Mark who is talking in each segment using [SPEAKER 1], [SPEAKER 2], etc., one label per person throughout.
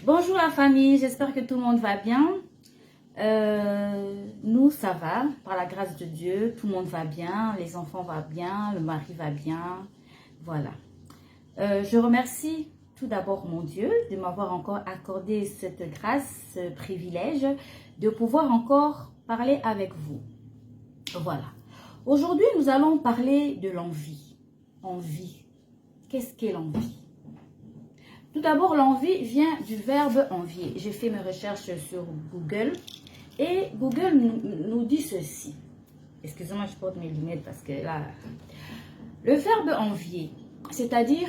[SPEAKER 1] Bonjour la famille, j'espère que tout le monde va bien. Nous, ça va, par la grâce de Dieu, tout le monde va bien, les enfants vont bien, le mari va bien, voilà. Je remercie tout d'abord mon Dieu de m'avoir encore accordé cette grâce, ce privilège de pouvoir encore parler avec vous. Voilà. Aujourd'hui, nous allons parler de l'envie. Envie. Qu'est-ce qu'est l'envie? Tout d'abord, l'envie vient du verbe envier. J'ai fait mes recherches sur Google et Google nous dit ceci. Excusez-moi, je porte mes lunettes parce que là... Le verbe envier, c'est-à-dire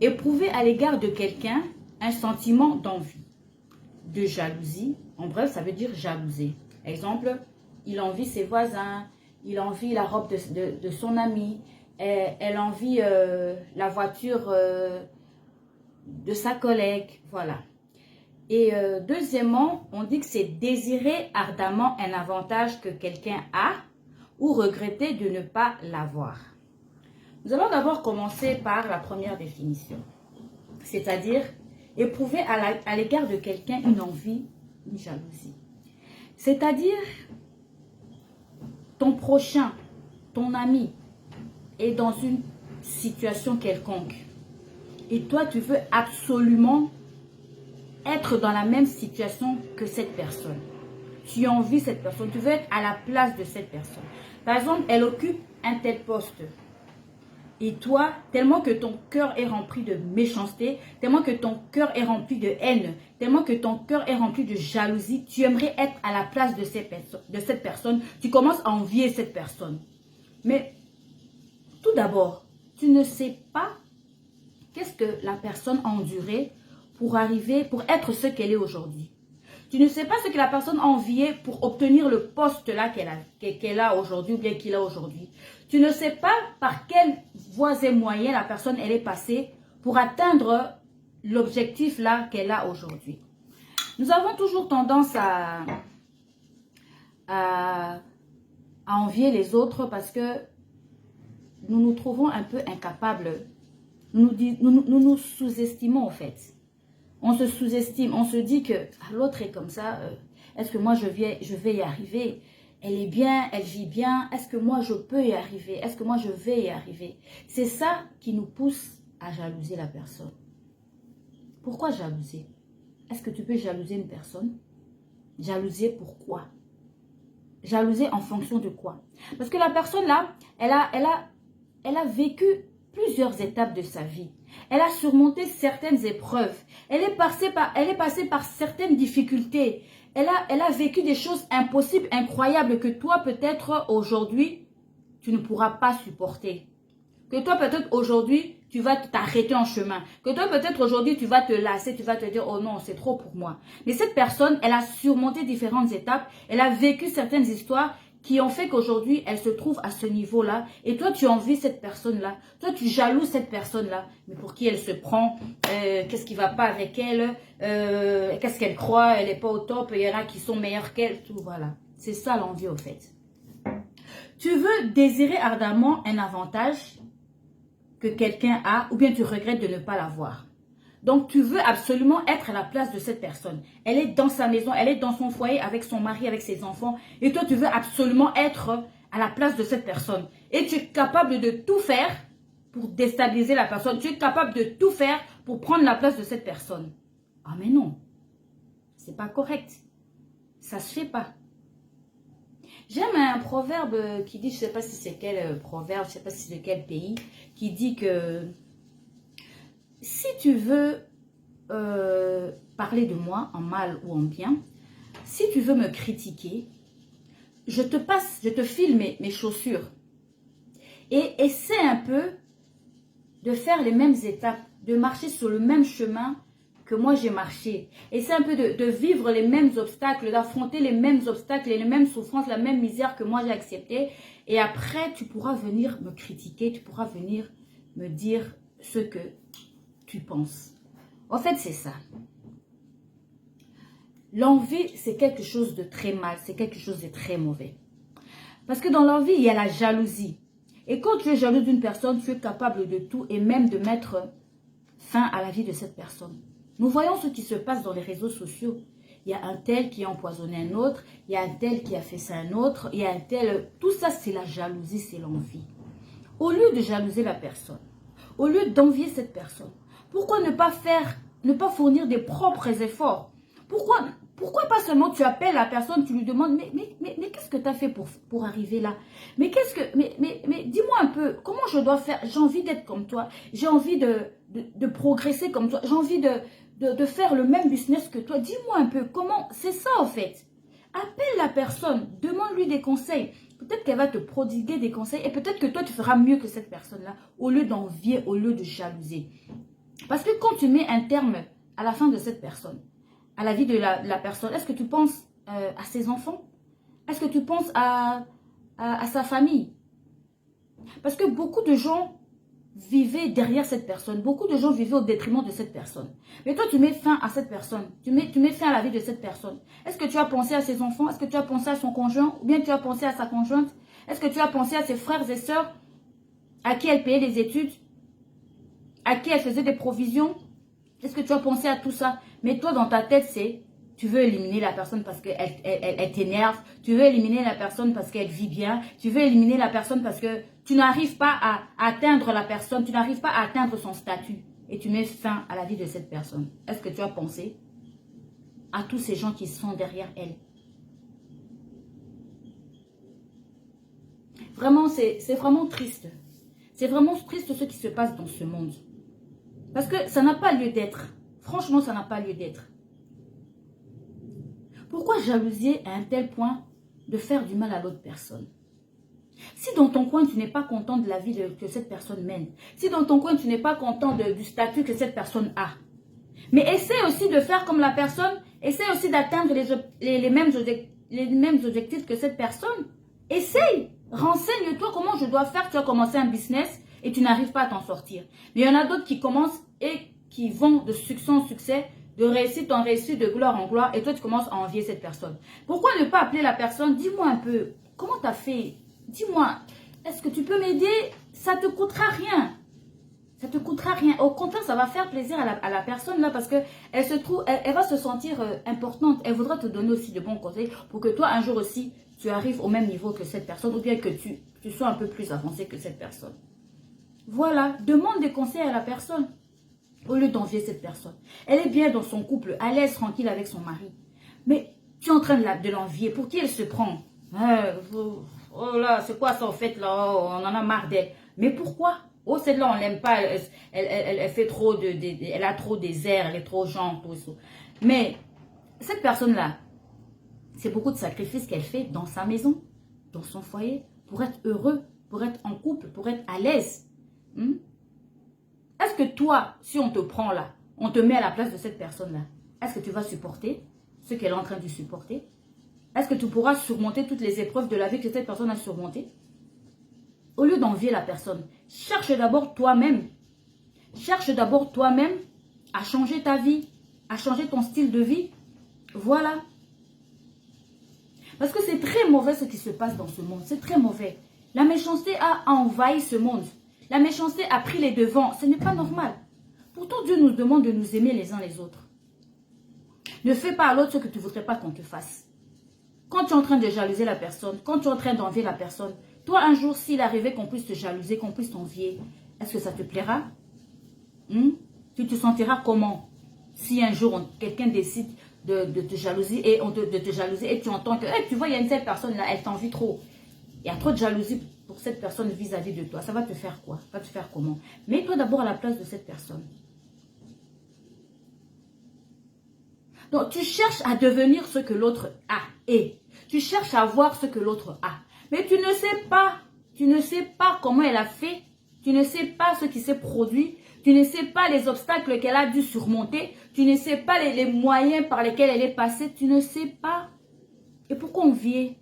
[SPEAKER 1] éprouver à l'égard de quelqu'un un sentiment d'envie, de jalousie. En bref, ça veut dire jalouser. Exemple, il envie ses voisins, il envie la robe de son ami, elle envie la voiture... de sa collègue, voilà. Et deuxièmement, on dit que c'est désirer ardemment un avantage que quelqu'un a ou regretter de ne pas l'avoir. Nous allons d'abord commencer par la première définition, c'est-à-dire éprouver à l'égard de quelqu'un une envie, une jalousie. C'est-à-dire ton prochain, ton ami est dans une situation quelconque. Et toi, tu veux absolument être dans la même situation que cette personne. Tu envies cette personne. Tu veux être à la place de cette personne. Par exemple, elle occupe un tel poste. Et toi, tellement que ton cœur est rempli de méchanceté, tellement que ton cœur est rempli de haine, tellement que ton cœur est rempli de jalousie, tu aimerais être à la place de cette personne. Tu commences à envier cette personne. Mais tout d'abord, tu ne sais pas qu'est-ce que la personne a enduré pour arriver, pour être ce qu'elle est aujourd'hui. Tu ne sais pas ce que la personne a envié pour obtenir le poste là qu'elle a aujourd'hui ou bien qu'il a aujourd'hui. Tu ne sais pas par quelles voies et moyens la personne elle est passée pour atteindre l'objectif là qu'elle a aujourd'hui. Nous avons toujours tendance à envier les autres parce que nous nous trouvons un peu incapables. Nous nous sous-estimons en fait. On se sous-estime. On se dit que l'autre est comme ça. Est-ce que moi je vais y arriver? Elle est bien, elle vit bien. Est-ce que moi je peux y arriver? Est-ce que moi je vais y arriver? C'est ça qui nous pousse à jalouser la personne. Pourquoi jalouser? Est-ce que tu peux jalouser une personne? Jalouser pourquoi? Jalouser en fonction de quoi? Parce que la personne là, elle a vécu plusieurs étapes de sa vie. Elle a surmonté certaines épreuves. Elle est passée par certaines difficultés. Elle a vécu des choses impossibles, incroyables que toi peut-être aujourd'hui, tu ne pourras pas supporter. Que toi peut-être aujourd'hui, tu vas t'arrêter en chemin. Que toi peut-être aujourd'hui, tu vas te lasser, tu vas te dire, oh non, c'est trop pour moi. Mais cette personne, elle a surmonté différentes étapes. Elle a vécu certaines histoires qui ont fait qu'aujourd'hui, elle se trouve à ce niveau-là. Et toi, tu envies cette personne-là. Toi, tu jalouses cette personne-là. Mais pour qui elle se prend? Qu'est-ce qui ne va pas avec elle? Qu'est-ce qu'elle croit? Elle n'est pas au top. Il y en a qui sont meilleurs qu'elle. Tout, voilà. C'est ça l'envie, au fait. Tu veux désirer ardemment un avantage que quelqu'un a ou bien tu regrettes de ne pas l'avoir. Donc, tu veux absolument être à la place de cette personne. Elle est dans sa maison, elle est dans son foyer avec son mari, avec ses enfants. Et toi, tu veux absolument être à la place de cette personne. Et tu es capable de tout faire pour déstabiliser la personne. Tu es capable de tout faire pour prendre la place de cette personne. Ah mais non, c'est pas correct. Ça se fait pas. J'aime un proverbe qui dit, je ne sais pas si c'est quel proverbe, je ne sais pas si c'est de quel pays, qui dit que si tu veux parler de moi en mal ou en bien, si tu veux me critiquer, je te file mes chaussures et essaie un peu de faire les mêmes étapes, de marcher sur le même chemin que moi j'ai marché. Essaie un peu de vivre les mêmes obstacles, d'affronter les mêmes obstacles et les mêmes souffrances, la même misère que moi j'ai acceptée. Et après, tu pourras venir me critiquer, tu pourras venir me dire ce que tu penses. En fait, c'est ça. L'envie, c'est quelque chose de très mal, c'est quelque chose de très mauvais. Parce que dans l'envie, il y a la jalousie. Et quand tu es jaloux d'une personne, tu es capable de tout et même de mettre fin à la vie de cette personne. Nous voyons ce qui se passe dans les réseaux sociaux. Il y a un tel qui a empoisonné un autre, il y a un tel qui a fait ça un autre, il y a un tel... Tout ça, c'est la jalousie, c'est l'envie. Au lieu de jalouser la personne, au lieu d'envier cette personne, pourquoi ne pas fournir des propres efforts? Pourquoi pas seulement tu appelles la personne, tu lui demandes, mais qu'est-ce que tu as fait pour arriver là? Mais dis-moi un peu, comment je dois faire? J'ai envie d'être comme toi, j'ai envie de progresser comme toi, j'ai envie de faire le même business que toi. Dis-moi un peu, comment? C'est ça en fait. Appelle la personne, demande-lui des conseils. Peut-être qu'elle va te prodiguer des conseils et peut-être que toi, tu feras mieux que cette personne-là au lieu d'envier, au lieu de jalouser. Parce que quand tu mets un terme à la fin de cette personne, à la vie de la personne, est-ce que tu penses à ses enfants? Est-ce que tu penses à sa famille? Parce que beaucoup de gens vivaient derrière cette personne. Beaucoup de gens vivaient au détriment de cette personne. Mais toi, tu mets fin à cette personne. Tu mets fin à la vie de cette personne. Est-ce que tu as pensé à ses enfants? Est-ce que tu as pensé à son conjoint? Ou bien tu as pensé à sa conjointe? Est-ce que tu as pensé à ses frères et sœurs à qui elle payait des études? À qui elle faisait des provisions? Est-ce que tu as pensé à tout ça? Mais toi, dans ta tête, c'est... Tu veux éliminer la personne parce qu'elle t'énerve. Tu veux éliminer la personne parce qu'elle vit bien. Tu veux éliminer la personne parce que tu n'arrives pas à atteindre la personne. Tu n'arrives pas à atteindre son statut. Et tu mets fin à la vie de cette personne. Est-ce que tu as pensé à tous ces gens qui sont derrière elle? Vraiment, c'est vraiment triste. C'est vraiment triste ce qui se passe dans ce monde. Parce que ça n'a pas lieu d'être. Franchement, ça n'a pas lieu d'être. Pourquoi jalouser à un tel point de faire du mal à l'autre personne? Si dans ton coin, tu n'es pas content de la vie que cette personne mène, si dans ton coin, tu n'es pas content du statut que cette personne a, mais essaie aussi de faire comme la personne, essaie aussi d'atteindre les mêmes objectifs que cette personne. Essaye, renseigne-toi comment je dois faire. Tu as commencé un business et tu n'arrives pas à t'en sortir. Mais il y en a d'autres qui commencent et qui vont de succès en succès, de réussite en réussite, de gloire en gloire, et toi tu commences à envier cette personne. Pourquoi ne pas appeler la personne? Dis-moi un peu, comment tu as fait? Dis-moi, est-ce que tu peux m'aider? Ça ne te coûtera rien. Ça ne te coûtera rien. Au contraire, ça va faire plaisir à la personne là parce que elle va se sentir importante. Elle voudra te donner aussi de bons conseils pour que toi, un jour aussi, tu arrives au même niveau que cette personne ou bien que tu sois un peu plus avancé que cette personne. Voilà, demande des conseils à la personne au lieu d'envier cette personne. Elle est bien dans son couple, à l'aise, tranquille avec son mari. Mais tu es en train de l'envier. Pour qui elle se prend? Oh là, c'est quoi ça en fait là? Oh, on en a marre d'elle. Mais pourquoi? Oh, celle-là, on l'aime pas. Elle fait trop elle a trop des airs, elle est trop gentille. Tout. Mais cette personne-là, c'est beaucoup de sacrifices qu'elle fait dans sa maison, dans son foyer, pour être heureux, pour être en couple, pour être à l'aise. Est-ce que toi, si on te prend là, on te met à la place de cette personne-là, est-ce que tu vas supporter ce qu'elle est en train de supporter? Est-ce que tu pourras surmonter toutes les épreuves de la vie que cette personne a surmontées? Au lieu d'envier la personne, cherche d'abord toi-même. Cherche d'abord toi-même à changer ta vie, à changer ton style de vie. Voilà. Parce que c'est très mauvais ce qui se passe dans ce monde. C'est très mauvais. La méchanceté a envahi ce monde. La méchanceté a pris les devants. Ce n'est pas normal. Pourtant, Dieu nous demande de nous aimer les uns les autres. Ne fais pas à l'autre ce que tu ne voudrais pas qu'on te fasse. Quand tu es en train de jalouser la personne, quand tu es en train d'envier la personne, toi, un jour, s'il arrivait qu'on puisse te jalouser, qu'on puisse t'envier, est-ce que ça te plaira? Tu te sentiras comment? Si un jour, quelqu'un décide de te jalouser et de te jalouser et tu entends que, hey, tu vois, il y a une telle personne là, elle t'envie trop. Il y a trop de jalousie pour cette personne vis-à-vis de toi. Ça va te faire quoi? Ça va te faire comment? Mets-toi d'abord à la place de cette personne. Donc, tu cherches à devenir ce que l'autre a et tu cherches à voir ce que l'autre a. Mais tu ne sais pas comment elle a fait, tu ne sais pas ce qui s'est produit, tu ne sais pas les obstacles qu'elle a dû surmonter, tu ne sais pas les moyens par lesquels elle est passée, tu ne sais pas. Et pourquoi envier?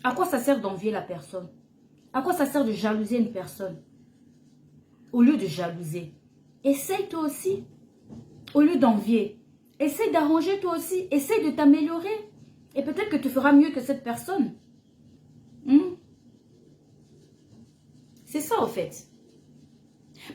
[SPEAKER 1] À quoi ça sert d'envier la personne? À quoi ça sert de jalouser une personne? Au lieu de jalouser, essaye toi aussi. Au lieu d'envier, essaye d'arranger toi aussi, essaye de t'améliorer. Et peut-être que tu feras mieux que cette personne. C'est ça, en fait.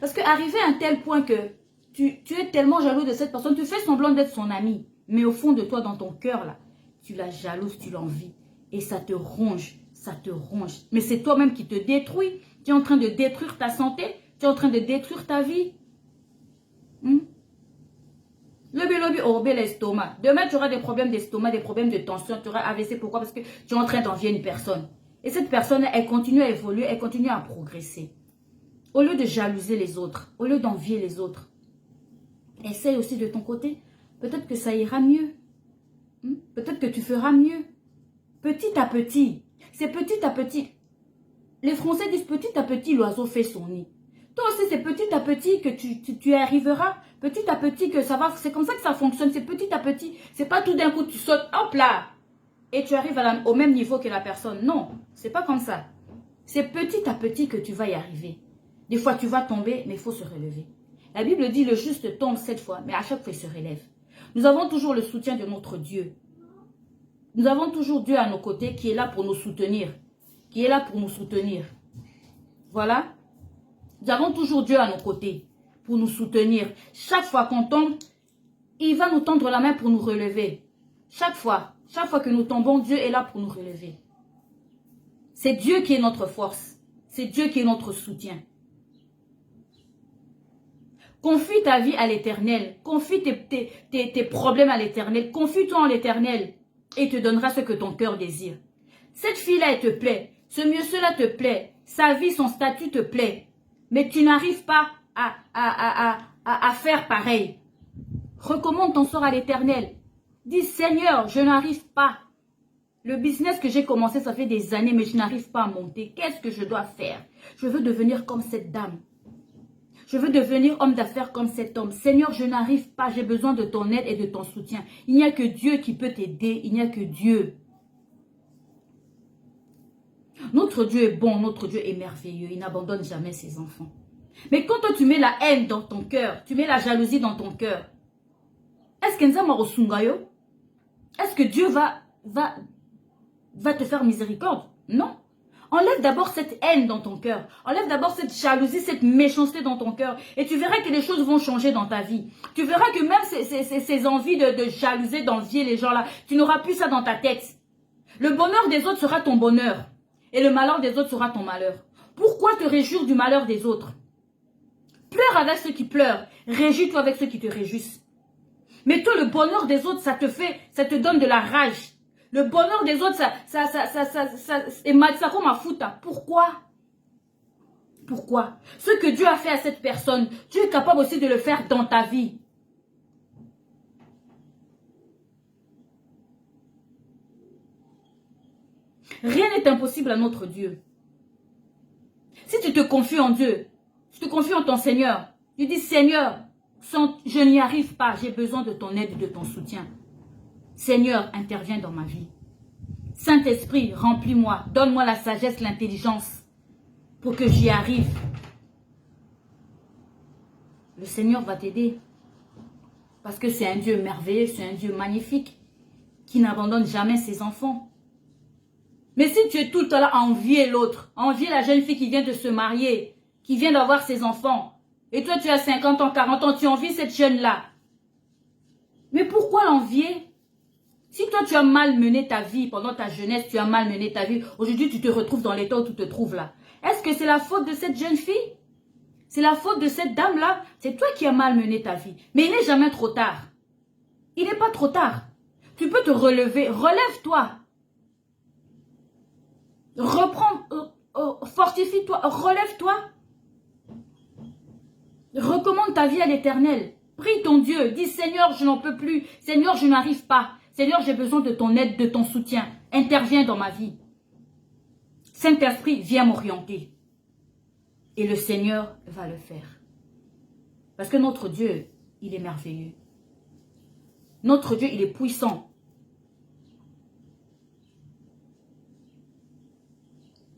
[SPEAKER 1] Parce qu'arriver à un tel point que tu es tellement jaloux de cette personne, tu fais semblant d'être son ami. Mais au fond de toi, dans ton cœur, là, tu la jalouses, tu l'envies. Et ça te ronge, ça te ronge. Mais c'est toi-même qui te détruis. Tu es en train de détruire ta santé, tu es en train de détruire ta vie. Lobby, oh, l'estomac. Demain, tu auras des problèmes d'estomac, des problèmes de tension, tu auras AVC. Pourquoi? Parce que tu es en train d'envier une personne. Et cette personne, elle continue à évoluer, elle continue à progresser. Au lieu de jalouser les autres, au lieu d'envier les autres, essaye aussi de ton côté. Peut-être que ça ira mieux. Peut-être que tu feras mieux. Petit à petit. C'est petit à petit. Les Français disent petit à petit, l'oiseau fait son nid. Toi aussi, c'est petit à petit que tu arriveras. Petit à petit que ça va. C'est comme ça que ça fonctionne. C'est petit à petit. C'est pas tout d'un coup, tu sautes, hop là. Et tu arrives au même niveau que la personne. Non, c'est pas comme ça. C'est petit à petit que tu vas y arriver. Des fois, tu vas tomber, mais il faut se relever. La Bible dit, le juste tombe 7 fois, mais à chaque fois, il se relève. Nous avons toujours le soutien de notre Dieu. Nous avons toujours Dieu à nos côtés qui est là pour nous soutenir. Qui est là pour nous soutenir. Voilà. Nous avons toujours Dieu à nos côtés pour nous soutenir. Chaque fois qu'on tombe, il va nous tendre la main pour nous relever. Chaque fois que nous tombons, Dieu est là pour nous relever. C'est Dieu qui est notre force. C'est Dieu qui est notre soutien. Confie ta vie à l'Éternel. Confie tes problèmes à l'Éternel. Confie-toi en l'Éternel. Et il te donnera ce que ton cœur désire. Cette fille-là, elle te plaît. Ce monsieur-là te plaît. Sa vie, son statut te plaît. Mais tu n'arrives pas à faire pareil. Recommande ton sort à l'Éternel. Dis, Seigneur, je n'arrive pas. Le business que j'ai commencé, ça fait des années, mais je n'arrive pas à monter. Qu'est-ce que je dois faire? Je veux devenir comme cette dame. Je veux devenir homme d'affaires comme cet homme. Seigneur, je n'arrive pas. J'ai besoin de ton aide et de ton soutien. Il n'y a que Dieu qui peut t'aider. Il n'y a que Dieu. Notre Dieu est bon. Notre Dieu est merveilleux. Il n'abandonne jamais ses enfants. Mais quand toi, tu mets la haine dans ton cœur, tu mets la jalousie dans ton cœur, est-ce que Dieu va te faire miséricorde? Non. Enlève d'abord cette haine dans ton cœur. Enlève d'abord cette jalousie, cette méchanceté dans ton cœur. Et tu verras que les choses vont changer dans ta vie. Tu verras que même ces envies de jalouser, d'envier les gens là, tu n'auras plus ça dans ta tête. Le bonheur des autres sera ton bonheur. Et le malheur des autres sera ton malheur. Pourquoi te réjouir du malheur des autres? Pleure avec ceux qui pleurent. Réjouis-toi avec ceux qui te réjouissent. Mais toi, le bonheur des autres, ça te donne de la rage. Le bonheur des autres, et Matsako Mafuta. Pourquoi? Pourquoi? Ce que Dieu a fait à cette personne, tu es capable aussi de le faire dans ta vie. Rien n'est impossible à notre Dieu. Si tu te confies en Dieu, tu te confies en ton Seigneur, tu dis Seigneur, je n'y arrive pas, j'ai besoin de ton aide et de ton soutien. Seigneur, interviens dans ma vie. Saint-Esprit, remplis-moi, donne-moi la sagesse, l'intelligence pour que j'y arrive. Le Seigneur va t'aider. Parce que c'est un Dieu merveilleux, c'est un Dieu magnifique qui n'abandonne jamais ses enfants. Mais si tu es tout le temps là à envier l'autre, à envier la jeune fille qui vient de se marier, qui vient d'avoir ses enfants, et toi tu as 50 ans, 40 ans, tu envies cette jeune-là. Mais pourquoi l'envier? Si toi tu as mal mené ta vie pendant ta jeunesse, tu as mal mené ta vie, aujourd'hui tu te retrouves dans l'état où tu te trouves là. Est-ce que c'est la faute de cette jeune fille? C'est la faute de cette dame-là? C'est toi qui as mal mené ta vie. Mais il n'est jamais trop tard. Il n'est pas trop tard. Tu peux te relever. Relève-toi. Reprends, fortifie-toi, relève-toi. Recommande ta vie à l'Éternel. Prie ton Dieu. Dis Seigneur, je n'en peux plus. Seigneur, je n'arrive pas. Seigneur, j'ai besoin de ton aide, de ton soutien. Interviens dans ma vie. Saint-Esprit, viens m'orienter. Et le Seigneur va le faire. Parce que notre Dieu, il est merveilleux. Notre Dieu, il est puissant.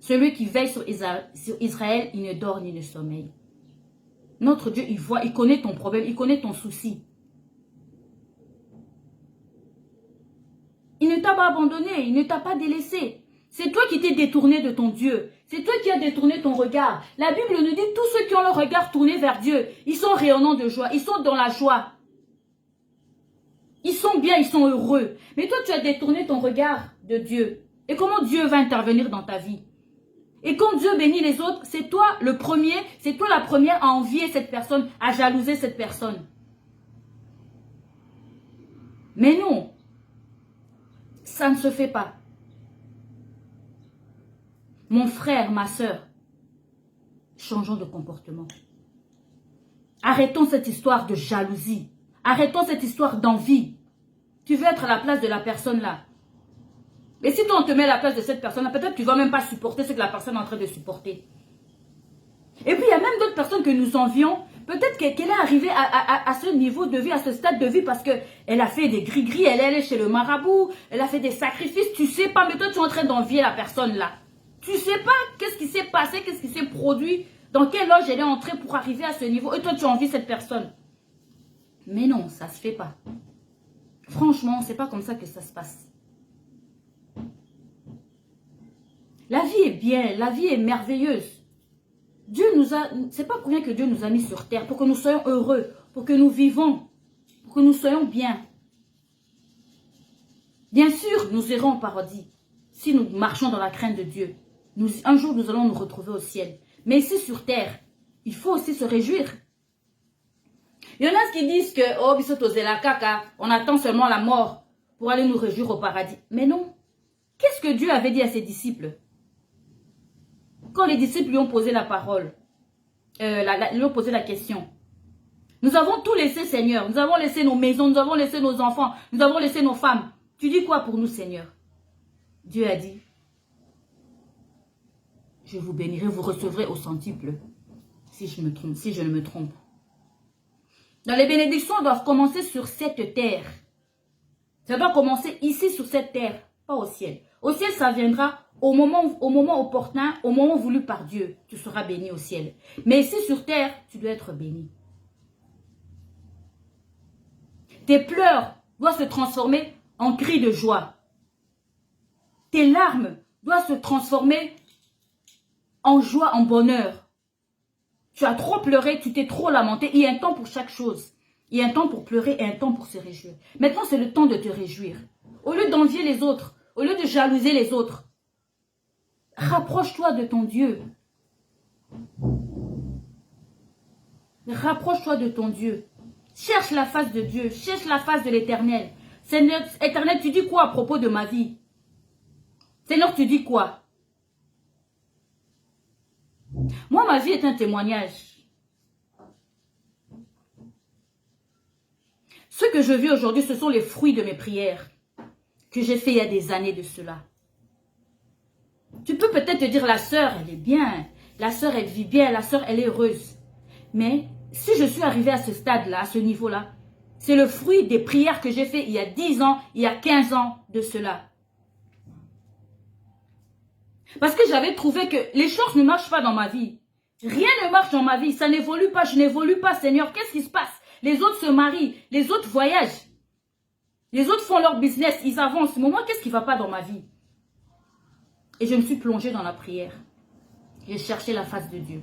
[SPEAKER 1] Celui qui veille sur Israël, il ne dort ni ne sommeille. Notre Dieu, il voit, il connaît ton problème, il connaît ton souci. Il ne t'a pas abandonné, il ne t'a pas délaissé. C'est toi qui t'es détourné de ton Dieu. C'est toi qui as détourné ton regard. La Bible nous dit, tous ceux qui ont le regard tourné vers Dieu, ils sont rayonnants de joie, ils sont dans la joie. Ils sont bien, ils sont heureux. Mais toi, tu as détourné ton regard de Dieu. Et comment Dieu va intervenir dans ta vie? Et quand Dieu bénit les autres, c'est toi le premier, c'est toi la première à envier cette personne, à jalouser cette personne. Mais non, ça ne se fait pas. Mon frère, ma soeur, changeons de comportement. Arrêtons cette histoire de jalousie. Arrêtons cette histoire d'envie. Tu veux être à la place de la personne là. Et si toi on te met à la place de cette personne là, peut-être que tu ne vas même pas supporter ce que la personne est en train de supporter. Et puis il y a même d'autres personnes que nous envions. Peut-être qu'elle est arrivée à ce niveau de vie, à ce stade de vie parce qu'elle a fait des gris-gris, elle est chez le marabout, elle a fait des sacrifices, tu sais pas, mais toi tu es en train d'envier la personne là. Tu sais pas qu'est-ce qui s'est passé, qu'est-ce qui s'est produit, dans quelle loge elle est entrée pour arriver à ce niveau. Et toi tu envies cette personne. Mais non, ça se fait pas. Franchement, c'est pas comme ça que ça se passe. La vie est bien, la vie est merveilleuse. Dieu nous a, c'est pas pour rien que Dieu nous a mis sur terre, pour que nous soyons heureux, pour que nous vivons, pour que nous soyons bien. Bien sûr, nous irons au paradis, si nous marchons dans la crainte de Dieu. Un jour, nous allons nous retrouver au ciel. Mais ici sur terre, il faut aussi se réjouir. Il y en a qui disent que, oh, on attend seulement la mort pour aller nous réjouir au paradis. Mais non. Qu'est-ce que Dieu avait dit à ses disciples? Quand les disciples lui ont posé la parole, lui ont posé la question. Nous avons tout laissé, Seigneur. Nous avons laissé nos maisons, nous avons laissé nos enfants, nous avons laissé nos femmes. Tu dis quoi pour nous, Seigneur? Dieu a dit, je vous bénirai, vous recevrez au centuple, si je ne me trompe. Dans les bénédictions doivent commencer sur cette terre. Ça doit commencer ici sur cette terre, pas au ciel. Au ciel, ça viendra au moment opportun, au moment voulu par Dieu. Tu seras béni au ciel. Mais ici sur terre, tu dois être béni. Tes pleurs doivent se transformer en cris de joie. Tes larmes doivent se transformer en joie, en bonheur. Tu as trop pleuré, tu t'es trop lamenté. Il y a un temps pour chaque chose. Il y a un temps pour pleurer et un temps pour se réjouir. Maintenant, c'est le temps de te réjouir. Au lieu d'envier les autres, au lieu de jalouser les autres, rapproche-toi de ton Dieu. Rapproche-toi de ton Dieu. Cherche la face de Dieu. Cherche la face de l'Éternel. Seigneur, Éternel, tu dis quoi à propos de ma vie? Seigneur, tu dis quoi? Moi, ma vie est un témoignage. Ce que je vis aujourd'hui, ce sont les fruits de mes prières que j'ai fait il y a des années de cela. Tu peux peut-être te dire, la sœur, elle est bien. La sœur, elle vit bien. La sœur, elle est heureuse. Mais si je suis arrivée à ce stade-là, à ce niveau-là, c'est le fruit des prières que j'ai fait il y a 10 ans, il y a 15 ans de cela. Parce que j'avais trouvé que les choses ne marchent pas dans ma vie. Rien ne marche dans ma vie. Ça n'évolue pas. Je n'évolue pas, Seigneur. Qu'est-ce qui se passe? Les autres se marient. Les autres voyagent. Les autres font leur business. Ils avancent. Mais moi, qu'est-ce qui ne va pas dans ma vie? Et je me suis plongée dans la prière. J'ai cherché la face de Dieu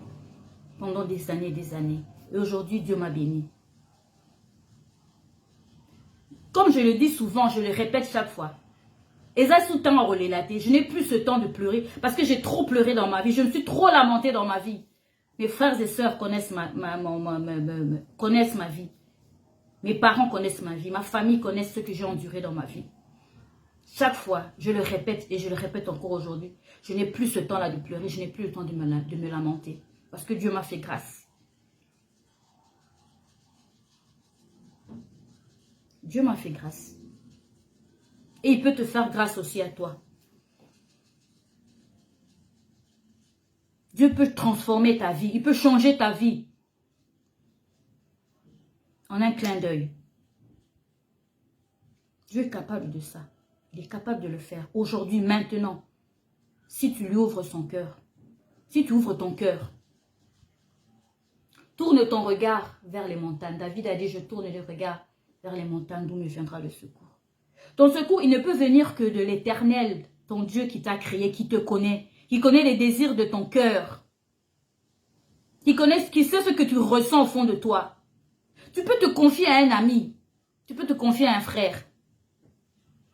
[SPEAKER 1] pendant des années et des années. Et aujourd'hui, Dieu m'a béni. Comme je le dis souvent, je le répète chaque fois. Je n'ai plus ce temps de pleurer parce que j'ai trop pleuré dans ma vie. Je me suis trop lamentée dans ma vie. Mes frères et sœurs connaissent connaissent ma vie. Mes parents connaissent ma vie. Ma famille connaît ce que j'ai enduré dans ma vie. Chaque fois, je le répète et je le répète encore aujourd'hui. Je n'ai plus ce temps-là de pleurer. Je n'ai plus le temps de me lamenter. Parce que Dieu m'a fait grâce. Dieu m'a fait grâce. Et il peut te faire grâce aussi à toi. Dieu peut transformer ta vie. Il peut changer ta vie. En un clin d'œil. Dieu est capable de ça. Il est capable de le faire. Aujourd'hui, maintenant. Si tu lui ouvres son cœur. Si tu ouvres ton cœur. Tourne ton regard vers les montagnes. David a dit, je tourne le regard vers les montagnes d'où me viendra le secours. Ton secours, il ne peut venir que de l'Éternel, ton Dieu qui t'a créé, qui te connaît, qui connaît les désirs de ton cœur, qui sait ce que tu ressens au fond de toi. Tu peux te confier à un ami, tu peux te confier à un frère.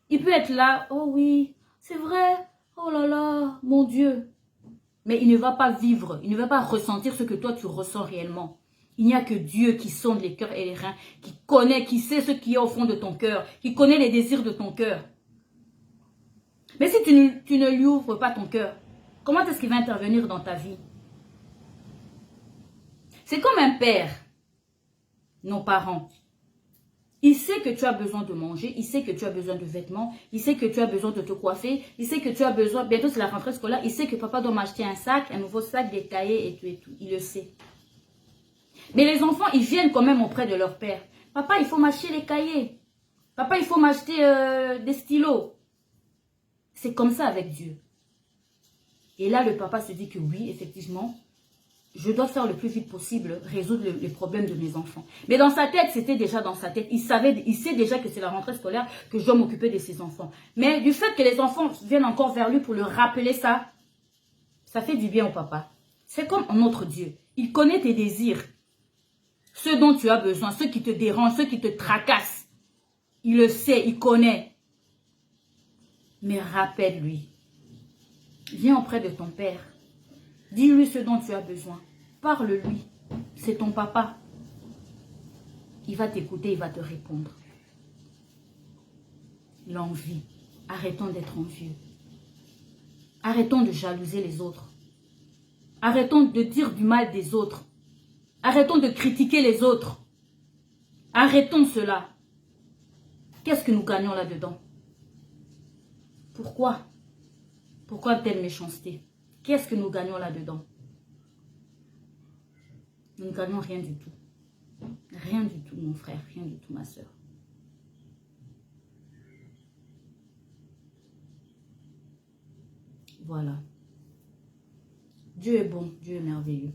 [SPEAKER 1] Il peut être là, oh oui, c'est vrai, oh là là, mon Dieu. Mais il ne va pas vivre, il ne va pas ressentir ce que toi tu ressens réellement. Il n'y a que Dieu qui sonde les cœurs et les reins, qui connaît, qui sait ce qui est au fond de ton cœur, qui connaît les désirs de ton cœur. Mais si tu ne lui ouvres pas ton cœur, comment est-ce qu'il va intervenir dans ta vie? C'est comme un père, nos parents. Il sait que tu as besoin de manger, il sait que tu as besoin de vêtements, il sait que tu as besoin de te coiffer, il sait que tu as besoin, bientôt c'est la rentrée scolaire, il sait que papa doit m'acheter un sac, un nouveau sac, des cahiers et tout et tout. Il le sait. Mais les enfants, ils viennent quand même auprès de leur père. Papa, il faut m'acheter les cahiers. Papa, il faut m'acheter des stylos. C'est comme ça avec Dieu. Et là, le papa se dit que oui, effectivement, je dois faire le plus vite possible, résoudre les problèmes de mes enfants. Mais dans sa tête, c'était déjà dans sa tête. Il sait déjà que c'est la rentrée scolaire, que je dois m'occuper de ses enfants. Mais du fait que les enfants viennent encore vers lui pour lui rappeler ça, ça fait du bien au papa. C'est comme notre Dieu. Il connaît tes désirs, ce dont tu as besoin, ceux qui te dérangent, ceux qui te tracassent. Il le sait, il connaît. Mais rappelle-lui. Viens auprès de ton père. Dis-lui ce dont tu as besoin. Parle-lui. C'est ton papa. Il va t'écouter, il va te répondre. L'envie. Arrêtons d'être envieux. Arrêtons de jalouser les autres. Arrêtons de dire du mal des autres. Arrêtons de critiquer les autres. Arrêtons cela. Qu'est-ce que nous gagnons là-dedans? Pourquoi? Pourquoi telle méchanceté? Qu'est-ce que nous gagnons là-dedans? Nous ne gagnons rien du tout. Rien du tout, mon frère. Rien du tout, ma soeur. Voilà. Dieu est bon. Dieu est merveilleux.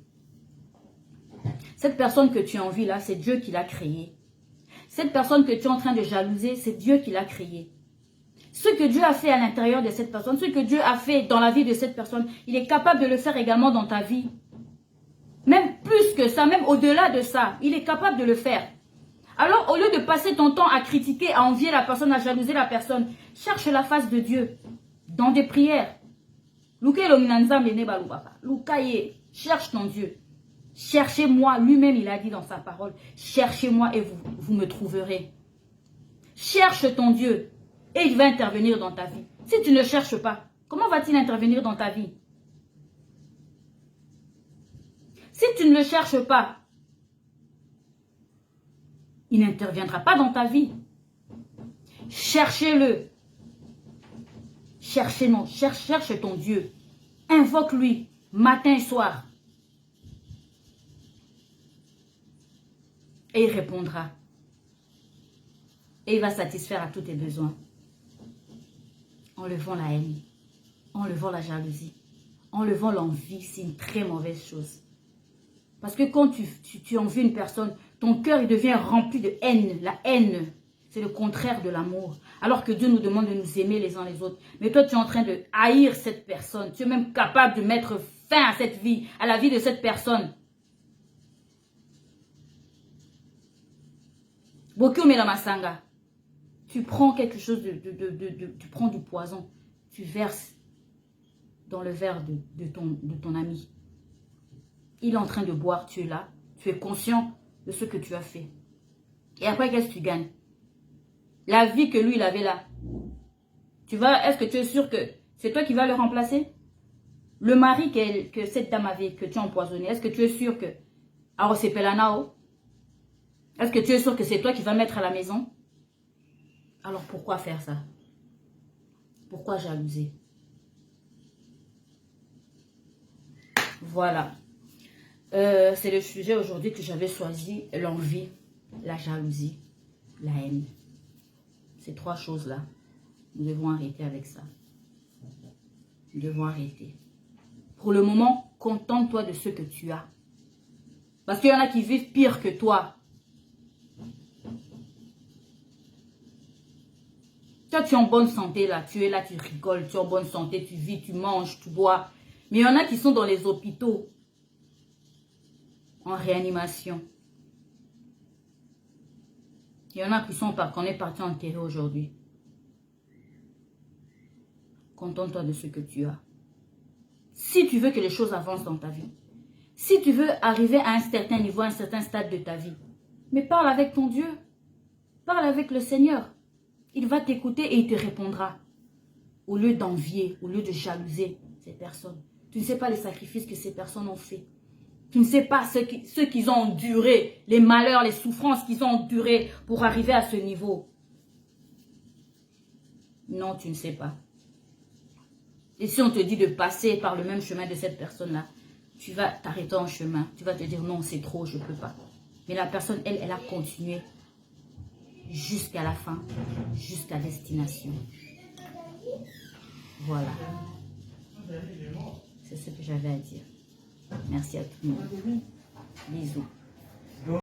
[SPEAKER 1] Cette personne que tu envies là, c'est Dieu qui l'a créée. Cette personne que tu es en train de jalouser, c'est Dieu qui l'a créée. Ce que Dieu a fait à l'intérieur de cette personne, ce que Dieu a fait dans la vie de cette personne, il est capable de le faire également dans ta vie. Même plus que ça, même au-delà de ça, il est capable de le faire. Alors, au lieu de passer ton temps à critiquer, à envier la personne, à jalouser la personne, cherche la face de Dieu dans des prières. Cherche ton Dieu. Cherchez-moi, lui-même il a dit dans sa parole, cherchez-moi et vous me trouverez. Cherche ton Dieu. Et il va intervenir dans ta vie. Si tu ne cherches pas, comment va-t-il intervenir dans ta vie? Si tu ne le cherches pas, il n'interviendra pas dans ta vie. Cherchez-le. Cherche ton Dieu. Invoque-lui matin et soir. Et il répondra. Et il va satisfaire à tous tes besoins. Enlevons la haine, enlevons la jalousie, enlevons l'envie, c'est une très mauvaise chose. Parce que quand tu envies une personne, ton cœur il devient rempli de haine. La haine, c'est le contraire de l'amour. Alors que Dieu nous demande de nous aimer les uns les autres. Mais toi, tu es en train de haïr cette personne. Tu es même capable de mettre fin à cette vie, à la vie de cette personne. Bokyo Melamasanga. Tu prends quelque chose, tu prends du poison, tu verses dans le verre de ton ami. Il est en train de boire, tu es là, tu es conscient de ce que tu as fait. Et après, qu'est-ce que tu gagnes? La vie que lui, il avait là. Est-ce que tu es sûr que c'est toi qui vas le remplacer? Le mari que cette dame avait, que tu as empoisonné, est-ce que tu es sûr que... Est-ce que tu es sûr que c'est toi qui vas mettre à la maison? Alors pourquoi faire ça? Pourquoi jalouser? Voilà. C'est le sujet aujourd'hui que j'avais choisi. L'envie, la jalousie, la haine. Ces trois choses-là. Nous devons arrêter avec ça. Nous devons arrêter. Pour le moment, contente-toi de ce que tu as. Parce qu'il y en a qui vivent pire que toi. Tu Toi, tu es en bonne santé, là. Tu es là, tu rigoles, tu es en bonne santé, tu vis, tu manges, tu bois. Mais il y en a qui sont dans les hôpitaux, en réanimation. Il y en a qui sont qu'on est parti enterrer aujourd'hui. Contente-toi de ce que tu as. Si tu veux que les choses avancent dans ta vie, si tu veux arriver à un certain niveau, à un certain stade de ta vie, mais parle avec ton Dieu. Parle avec le Seigneur. Il va t'écouter et il te répondra. Au lieu d'envier, au lieu de jalouser ces personnes. Tu ne sais pas les sacrifices que ces personnes ont fait. Tu ne sais pas ce qu'ils ont enduré, les malheurs, les souffrances qu'ils ont endurées pour arriver à ce niveau. Non, tu ne sais pas. Et si on te dit de passer par le même chemin de cette personne-là, tu vas t'arrêter en chemin. Tu vas te dire non, c'est trop, je ne peux pas. Mais la personne, elle a continué jusqu'à la fin, jusqu'à destination. Voilà. C'est ce que j'avais à dire. Merci à tout le monde. Bisous.